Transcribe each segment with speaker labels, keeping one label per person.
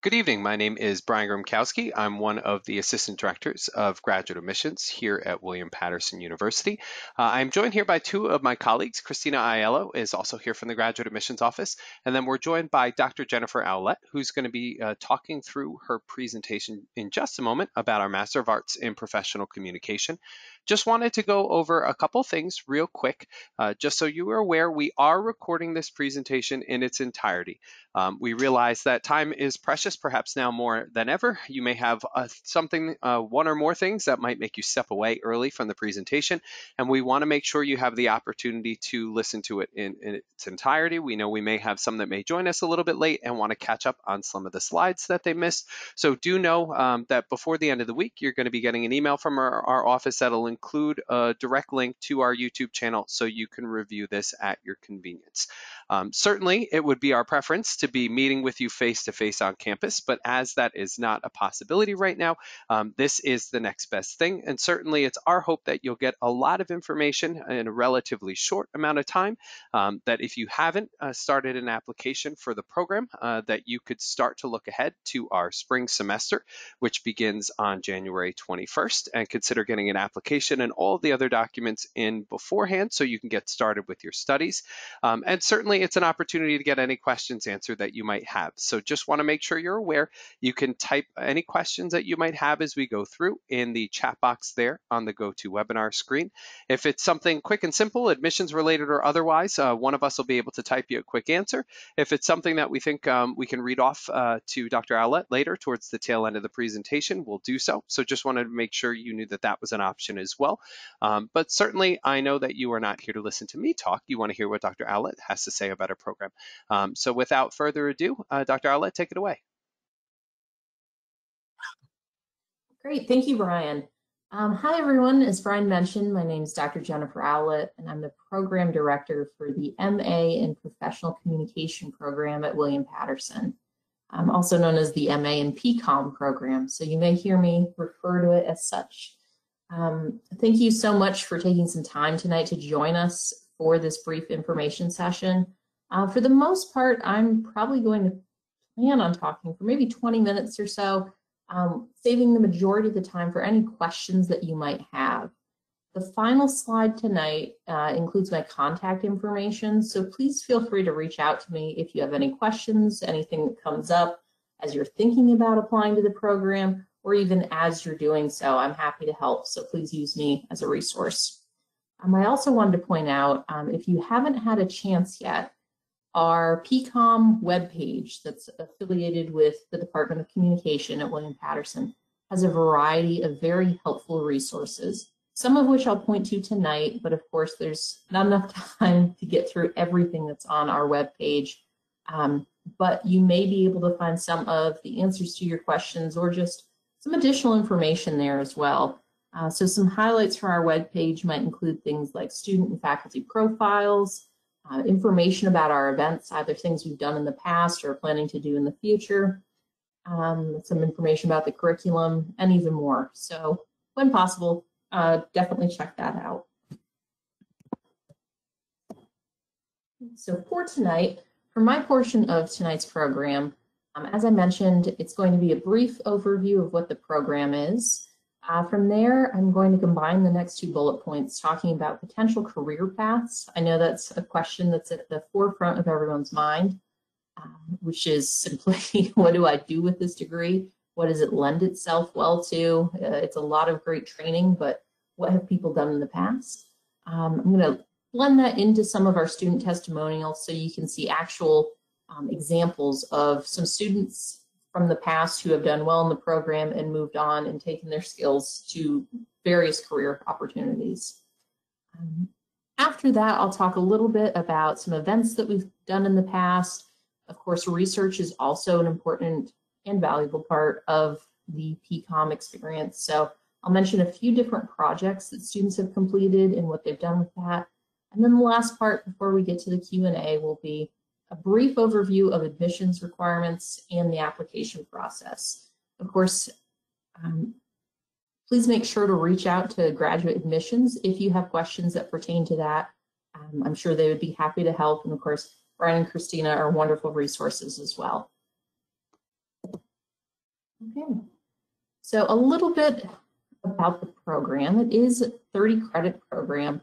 Speaker 1: Good evening. My name is Brian Gromkowski. I'm one of the assistant directors of graduate admissions here at William Patterson University. I'm joined here by two of my colleagues. Christina Aiello is also here from the graduate admissions office. And then we're joined by Dr. Jennifer Owlett, who's going to be talking through her presentation in just a moment about our Master of Arts in Professional Communication. Just wanted to go over a couple things real quick. Just so you are aware, we are recording this presentation in its entirety. We realize that time is precious, perhaps now more than ever. You may have one or more things that might make you step away early from the presentation, and we want to make sure you have the opportunity to listen to it in its entirety. We know we may have some that may join us a little bit late and want to catch up on some of the slides that they missed. So do know that before the end of the week, you're going to be getting an email from our office that'll include a direct link to our YouTube channel so you can review this at your convenience. Certainly, it would be our preference to be meeting with you face-to-face on campus, but as that is not a possibility right now, this is the next best thing. And certainly, it's our hope that you'll get a lot of information in a relatively short amount of time, that if you haven't started an application for the program, that you could start to look ahead to our spring semester, which begins on January 21st, and consider getting an application and all the other documents in beforehand so you can get started with your studies. And certainly, it's an opportunity to get any questions answered that you might have. So just want to make sure you're aware. You can type any questions that you might have as we go through in the chat box there on the GoToWebinar screen. If it's something quick and simple, admissions related or otherwise, one of us will be able to type you a quick answer. If it's something that we think we can read off to Dr. Owlett later towards the tail end of the presentation, we'll do so. So just wanted to make sure you knew that that was an option as well. But certainly, I know that you are not here to listen to me talk. You want to hear what Dr. Owlett has to say about our program. So without further ado, Dr. Owlett, take it away.
Speaker 2: Great, thank you, Brian. Hi, everyone. As Brian mentioned, my name is Dr. Jennifer Owlett, and I'm the Program Director for the MA in Professional Communication program at William Patterson. I'm also known as the MA in PCOM program, so you may hear me refer to it as such. Thank you so much for taking some time tonight to join us for this brief information session. For the most part, I'm probably going to plan on talking for maybe 20 minutes or so, saving the majority of the time for any questions that you might have. The final slide tonight includes my contact information, so please feel free to reach out to me if you have any questions, anything that comes up as you're thinking about applying to the program, or even as you're doing so. I'm happy to help, so please use me as a resource. I also wanted to point out, if you haven't had a chance yet, our PCOM webpage that's affiliated with the Department of Communication at William Patterson has a variety of very helpful resources, some of which I'll point to tonight, but of course there's not enough time to get through everything that's on our webpage. But you may be able to find some of the answers to your questions or just some additional information there as well. So some highlights from our webpage might include things like student and faculty profiles, information about our events, either things we've done in the past or planning to do in the future, some information about the curriculum, and even more. So when possible, definitely check that out. So for tonight, for my portion of tonight's program, as I mentioned, it's going to be a brief overview of what the program is. From there, I'm going to combine the next two bullet points talking about potential career paths. I know that's a question that's at the forefront of everyone's mind, which is simply, what do I do with this degree? What does it lend itself well to? It's a lot of great training, but what have people done in the past? I'm going to blend that into some of our student testimonials so you can see actual examples of some students from the past who have done well in the program and moved on and taken their skills to various career opportunities. After that, I'll talk a little bit about some events that we've done in the past. Of course, research is also an important and valuable part of the PCOM experience. So I'll mention a few different projects that students have completed and what they've done with that. And then the last part before we get to the Q&A will be a brief overview of admissions requirements and the application process. Of course, please make sure to reach out to graduate admissions if you have questions that pertain to that. I'm sure they would be happy to help. And of course, Brian and Christina are wonderful resources as well. Okay, so a little bit about the program. It is a 30 credit program.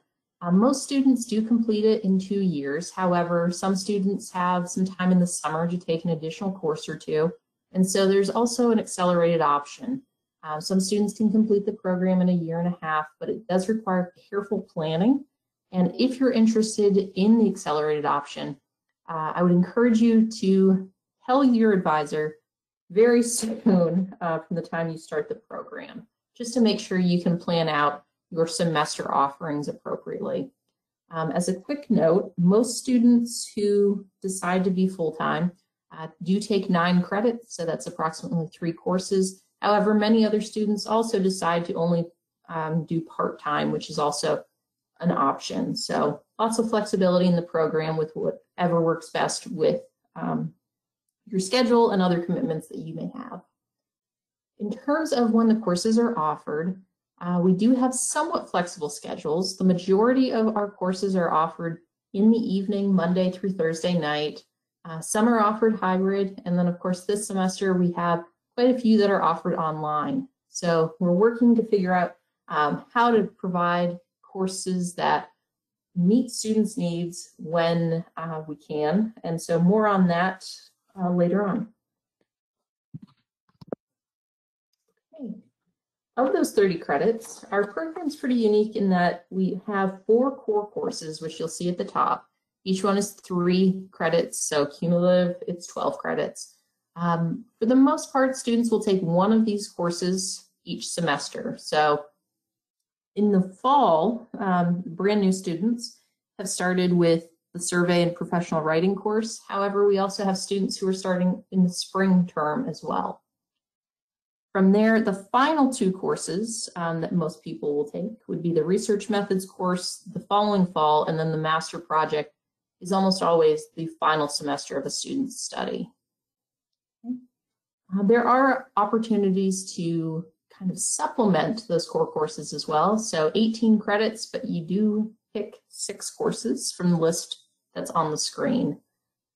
Speaker 2: Most students do complete it in 2 years. However, some students have some time in the summer to take an additional course or two. And so there's also an accelerated option. Some students can complete the program in a year and a half, but it does require careful planning. And if you're interested in the accelerated option, I would encourage you to tell your advisor very soon from the time you start the program, just to make sure you can plan out your semester offerings appropriately. As a quick note, most students who decide to be full-time do take 9 credits, so that's approximately 3 courses. However, many other students also decide to only do part-time, which is also an option. So lots of flexibility in the program with whatever works best with your schedule and other commitments that you may have. In terms of when the courses are offered, we do have somewhat flexible schedules. The majority of our courses are offered in the evening, Monday through Thursday night. Some are offered hybrid, and then of course this semester we have quite a few that are offered online. So we're working to figure out how to provide courses that meet students' needs when we can, and so more on that later on. Okay. Of those 30 credits, our program is pretty unique in that we have 4 core courses, which you'll see at the top. Each one is 3 credits, so cumulative, it's 12 credits. For the most part, students will take one of these courses each semester. So in the fall, brand new students have started with the survey and professional writing course. However, we also have students who are starting in the spring term as well. From there, the final 2 courses that most people will take would be the research methods course the following fall, and then the master project is almost always the final semester of a student's study. There are opportunities to kind of supplement those core courses as well. So 18 credits, but you do pick 6 courses from the list that's on the screen.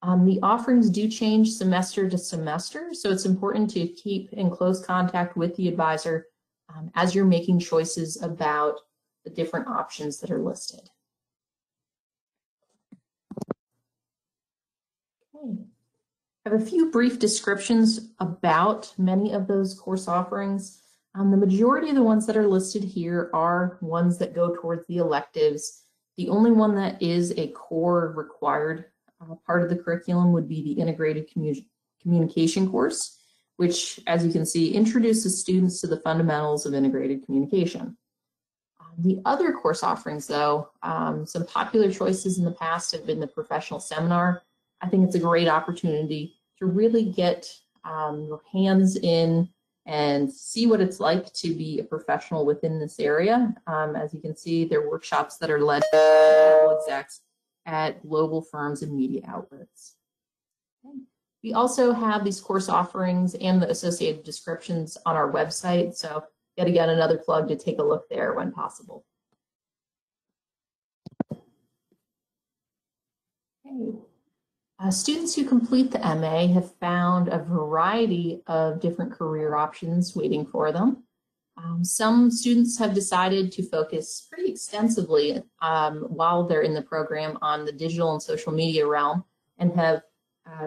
Speaker 2: The offerings do change semester to semester, so it's important to keep in close contact with the advisor as you're making choices about the different options that are listed. Okay. I have a few brief descriptions about many of those course offerings. The majority of the ones that are listed here are ones that go towards the electives. The only one that is a core required part of the curriculum would be the integrated communication course, which, as you can see, introduces students to the fundamentals of integrated communication. The other course offerings, though, some popular choices in the past have been the professional seminar. I think it's a great opportunity to really get your hands in and see what it's like to be a professional within this area. As you can see, there are workshops that are led by execs at global firms and media outlets. Okay. We also have these course offerings and the associated descriptions on our website, so yet again, another plug to take a look there when possible. Okay. Students who complete the MA have found a variety of different career options waiting for them. Some students have decided to focus pretty extensively while they're in the program on the digital and social media realm, and have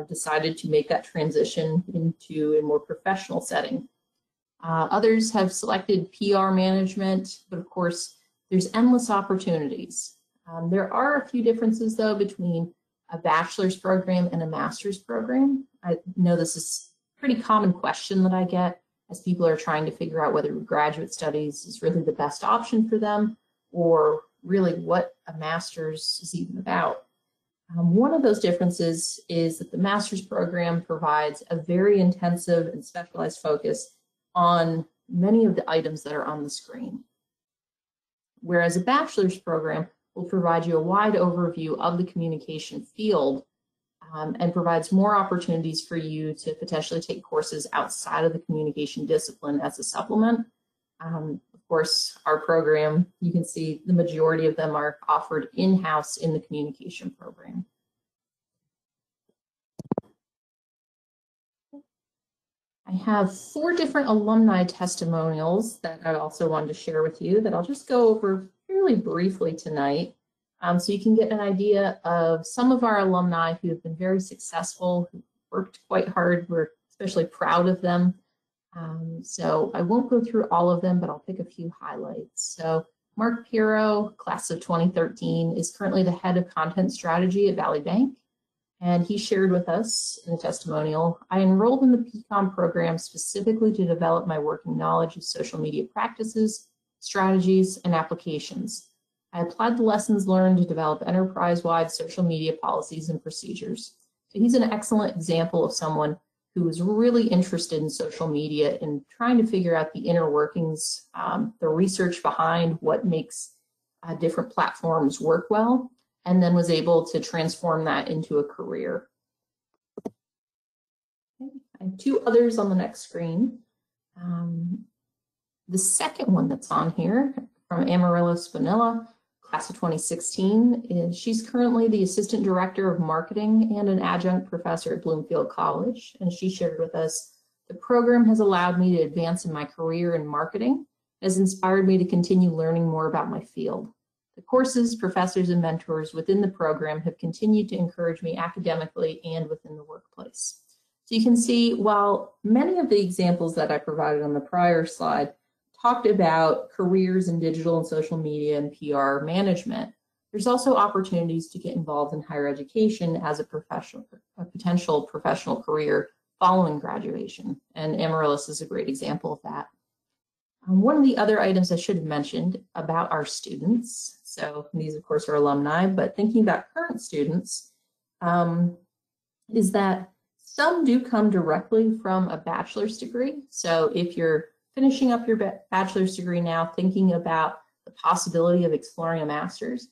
Speaker 2: decided to make that transition into a more professional setting. Others have selected PR management, but of course, there's endless opportunities. There are a few differences, though, between a bachelor's program and a master's program. I know this is a pretty common question that I get as people are trying to figure out whether graduate studies is really the best option for them, or really what a master's is even about. One of those differences is that the master's program provides a very intensive and specialized focus on many of the items that are on the screen, whereas a bachelor's program will provide you a wide overview of the communication field and provides more opportunities for you to potentially take courses outside of the communication discipline as a supplement. Of course, our program, you can see the majority of them are offered in-house in the communication program. I have 4 different alumni testimonials that I also wanted to share with you that I'll just go over fairly briefly tonight. So you can get an idea of some of our alumni who have been very successful, who worked quite hard. We're especially proud of them. So I won't go through all of them, but I'll pick a few highlights. So Mark Pirro, class of 2013, is currently the head of content strategy at Valley Bank. And he shared with us in a testimonial, I enrolled in the PCOM program specifically to develop my working knowledge of social media practices, strategies, and applications. I applied the lessons learned to develop enterprise-wide social media policies and procedures. So he's an excellent example of someone who was really interested in social media and trying to figure out the inner workings, the research behind what makes different platforms work well, and then was able to transform that into a career. Okay. I have 2 others on the next screen. The second one that's on here from Adriana Spanilla, class of 2016, is she's currently the assistant director of marketing and an adjunct professor at Bloomfield College. And she shared with us, the program has allowed me to advance in my career in marketing, has inspired me to continue learning more about my field. The courses, professors, and mentors within the program have continued to encourage me academically and within the workplace. So you can see, while many of the examples that I provided on the prior slide talked about careers in digital and social media and PR management, there's also opportunities to get involved in higher education as a potential professional career following graduation. And Amaryllis is a great example of that. One of the other items I should have mentioned about our students, so these of course are alumni, but thinking about current students, is that some do come directly from a bachelor's degree. So if you're finishing up your bachelor's degree now, thinking about the possibility of exploring a master's,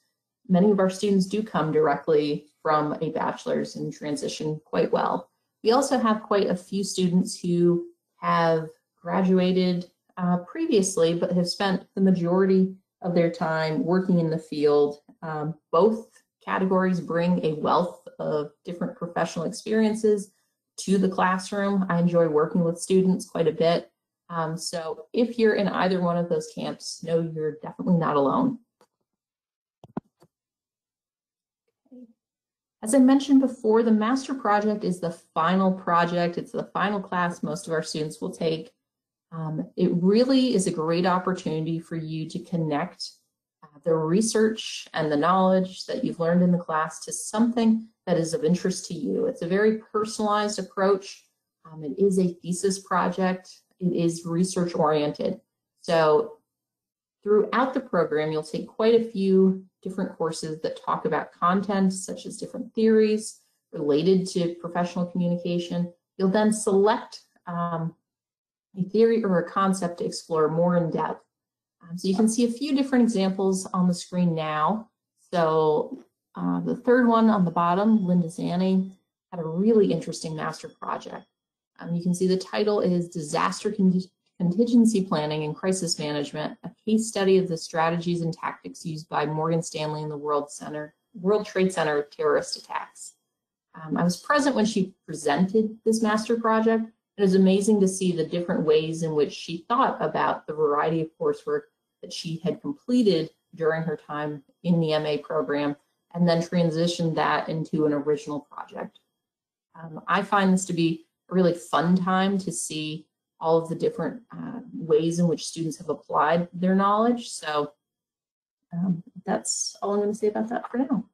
Speaker 2: many of our students do come directly from a bachelor's and transition quite well. We also have quite a few students who have graduated previously, but have spent the majority of their time working in the field. Both categories bring a wealth of different professional experiences to the classroom. I enjoy working with students quite a bit. So if you're in either one of those camps, know you're definitely not alone. As I mentioned before, the master project is the final project. It's the final class most of our students will take. It really is a great opportunity for you to connect the research and the knowledge that you've learned in the class to something that is of interest to you. It's a very personalized approach. It is a thesis project. It is research oriented. So throughout the program, you'll take quite a few different courses that talk about content, such as different theories related to professional communication. You'll then select a theory or a concept to explore more in depth. So you can see a few different examples on the screen now. So the third one on the bottom, Linda Zanni, had a really interesting master project. You can see the title is Disaster Contingency Planning and Crisis Management, a case study of the strategies and tactics used by Morgan Stanley in the World Trade Center terrorist attacks. I was present when she presented this master project. It was amazing to see the different ways in which she thought about the variety of coursework that she had completed during her time in the MA program, and then transitioned that into an original project. I find this to be a really fun time to see all of the different ways in which students have applied their knowledge. So that's all I'm going to say about that for now.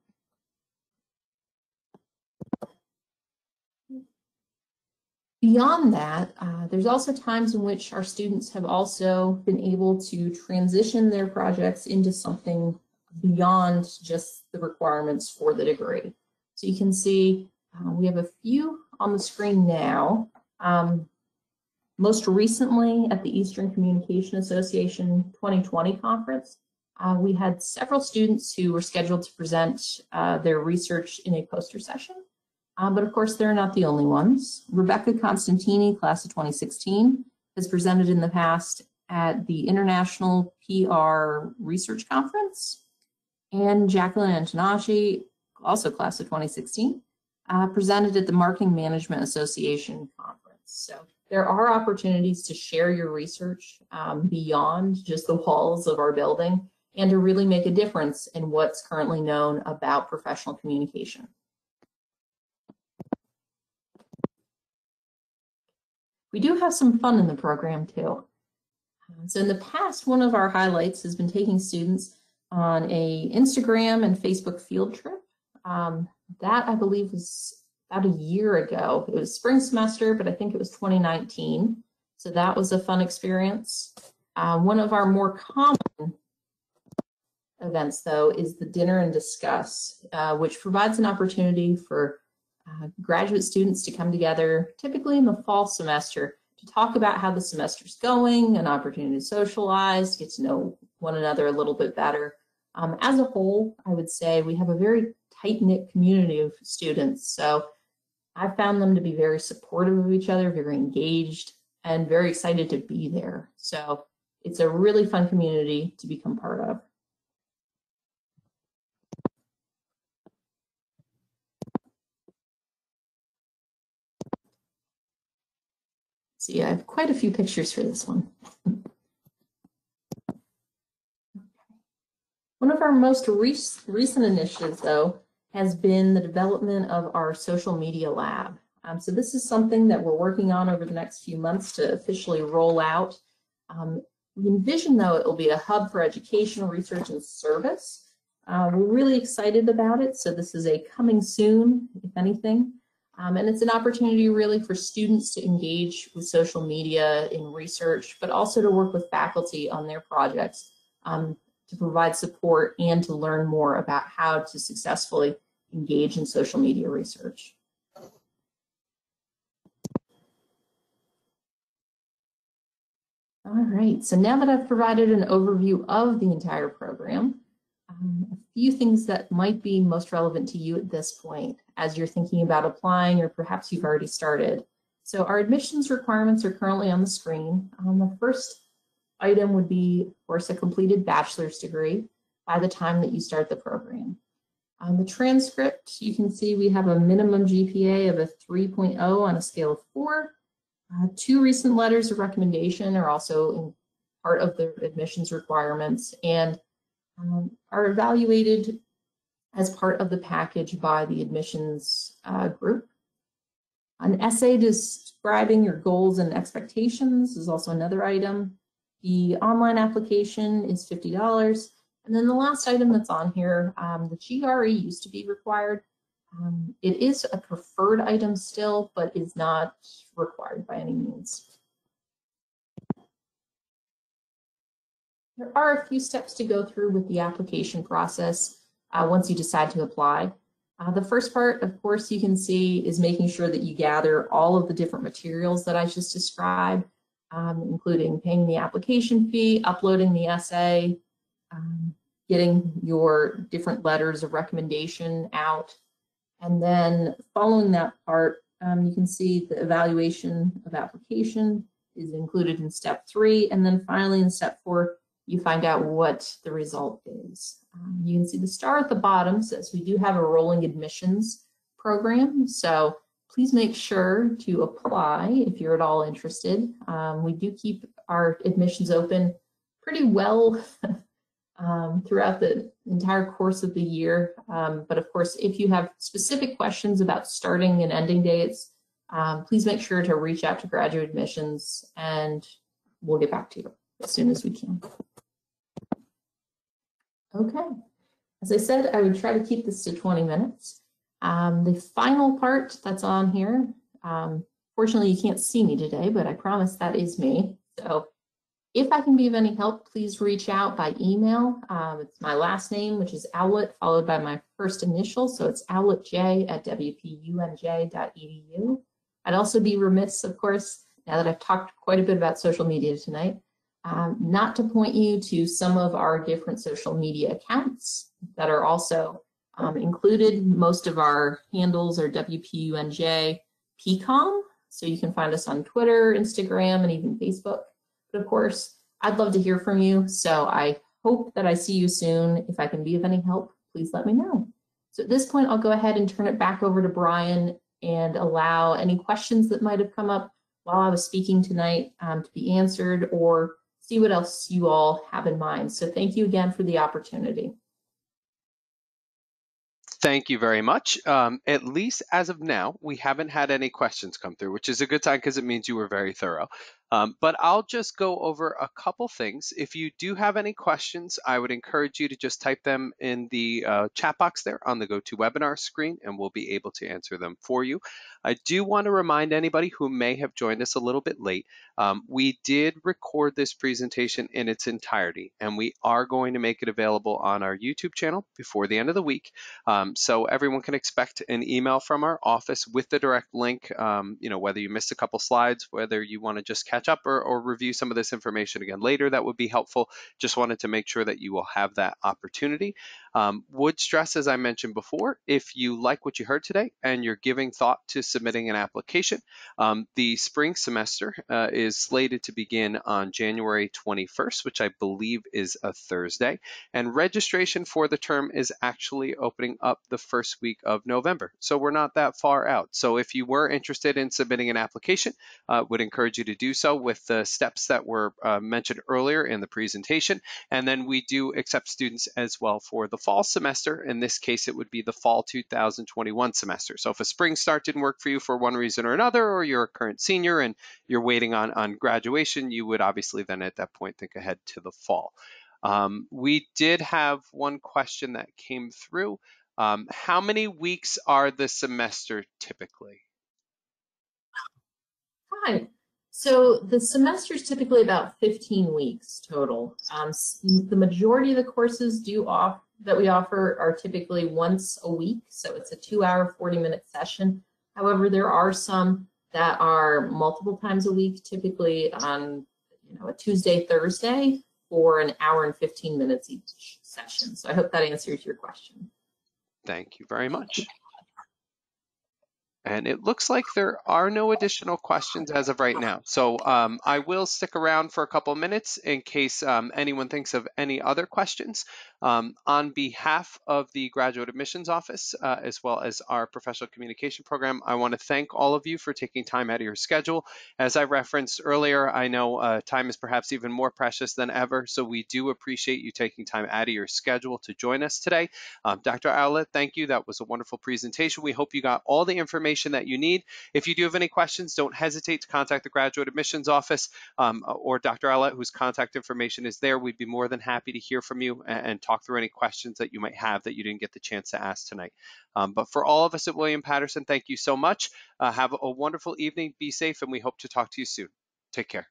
Speaker 2: Beyond that, there's also times in which our students have also been able to transition their projects into something beyond just the requirements for the degree. So you can see we have a few on the screen now. Most recently at the Eastern Communication Association 2020 conference, we had several students who were scheduled to present their research in a poster session. But of course, they're not the only ones. Rebecca Constantini, class of 2016, has presented in the past at the International PR Research Conference. And Jacqueline Antonacci, also class of 2016, presented at the Marketing Management Association Conference. So there are opportunities to share your research beyond just the walls of our building and to really make a difference in what's currently known about professional communication. We do have some fun in the program too. So in the past, one of our highlights has been taking students on a Instagram and Facebook field trip. That I believe was about a year ago. It was spring semester, but I think it was 2019. So that was a fun experience. One of our more common events, though, is the Dinner and Discuss, which provides an opportunity for graduate students to come together, typically in the fall semester, to talk about how the semester's going, an opportunity to socialize, get to know one another a little bit better. As a whole, I would say we have a very tight-knit community of students, so I found them to be very supportive of each other, very engaged, and very excited to be there. So it's a really fun community to become part of. See, I have quite a few pictures for this one. One of our most recent initiatives, though, has been the development of our social media lab. So this is something that we're working on over the next few months to officially roll out. We envision, though, it will be a hub for education, research, and service. We're really excited about it. So this is a coming soon, if anything. And it's an opportunity really for students to engage with social media in research, but also to work with faculty on their projects to provide support and to learn more about how to successfully engage in social media research. All right, so now that I've provided an overview of the entire program, a few things that might be most relevant to you at this point as you're thinking about applying, or perhaps you've already started. So our admissions requirements are currently on the screen. The first item would be, of course, a completed bachelor's degree by the time that you start the program. On the transcript, you can see we have a minimum GPA of a 3.0 on a scale of 4. 2 recent letters of recommendation are also part of the admissions requirements and are evaluated as part of the package by the admissions group. An essay describing your goals and expectations is also another item. The online application is $50. And then the last item that's on here, the GRE used to be required. It is a preferred item still, but is not required by any means. There are a few steps to go through with the application process once you decide to apply. The first part, of course, you can see is making sure that you gather all of the different materials that I just described, including paying the application fee, uploading the essay, getting your different letters of recommendation out. And then following that part, you can see the evaluation of application is included in step 3. And then finally in step 4, you find out what the result is. You can see the star at the bottom says we do have a rolling admissions program. So please make sure to apply if you're at all interested. We do keep our admissions open pretty well throughout the entire course of the year. But of course, if you have specific questions about starting and ending dates, please make sure to reach out to graduate admissions and we'll get back to you as soon as we can. Okay, as I said, I would try to keep this to 20 minutes. The final part that's on here, fortunately you can't see me today, but I promise that is me. So if I can be of any help, please reach out by email. It's my last name, which is Owlett, followed by my first initial. So it's owlettj@wpunj.edu. I'd also be remiss, of course, now that I've talked quite a bit about social media tonight, not to point you to some of our different social media accounts that are also included. Most of our handles are WPUNJ PCOM. So you can find us on Twitter, Instagram, and even Facebook. But of course, I'd love to hear from you. So I hope that I see you soon. If I can be of any help, please let me know. So at this point, I'll go ahead and turn it back over to Brian and allow any questions that might have come up while I was speaking tonight to be answered or see what else you all have in mind. So thank you again for the opportunity.
Speaker 1: Thank you very much. At least as of now, we haven't had any questions come through, which is a good sign because it means you were very thorough. But I'll just go over a couple things. If you do have any questions, I would encourage you to just type them in the chat box there on the GoToWebinar screen, and we'll be able to answer them for you. I do want to remind anybody who may have joined us a little bit late, we did record this presentation in its entirety, and we are going to make it available on our YouTube channel before the end of the week. So everyone can expect an email from our office with the direct link, whether you missed a couple slides, whether you want to just catch up or review some of this information again later, that would be helpful. Just wanted to make sure that you will have that opportunity. Would stress, as I mentioned before, if you like what you heard today and you're giving thought to submitting an application, the spring semester is slated to begin on January 21st, which I believe is a Thursday, and registration for the term is actually opening up the first week of November. So we're not that far out. So if you were interested in submitting an application, would encourage you to do so with the steps that were mentioned earlier in the presentation. And then we do accept students as well for the fall semester. In this case, it would be the fall 2021 semester. So if a spring start didn't work for you for one reason or another, or you're a current senior and you're waiting on graduation, you would obviously then at that point think ahead to the fall. We did have one question that came through. How many weeks are the semester typically?
Speaker 2: Hi. So the semester is typically about 15 weeks total. The majority of the courses that we offer are typically once a week. So it's a 2-hour, 40-minute session. However, there are some that are multiple times a week, typically on a Tuesday, Thursday, for an hour and 15 minutes each session. So I hope that answers your question.
Speaker 1: Thank you very much. And it looks like there are no additional questions as of right now. So I will stick around for a couple minutes in case anyone thinks of any other questions. On behalf of the Graduate Admissions Office, as well as our Professional Communication Program, I want to thank all of you for taking time out of your schedule. As I referenced earlier, I know time is perhaps even more precious than ever, so we do appreciate you taking time out of your schedule to join us today. Dr. Owlett, thank you. That was a wonderful presentation. We hope you got all the information that you need. If you do have any questions, don't hesitate to contact the Graduate Admissions Office or Dr. Owlett, whose contact information is there. We'd be more than happy to hear from you and talk through any questions that you might have that you didn't get the chance to ask tonight. But for all of us at William Patterson, thank you so much. Have a wonderful evening. Be safe, and we hope to talk to you soon. Take care.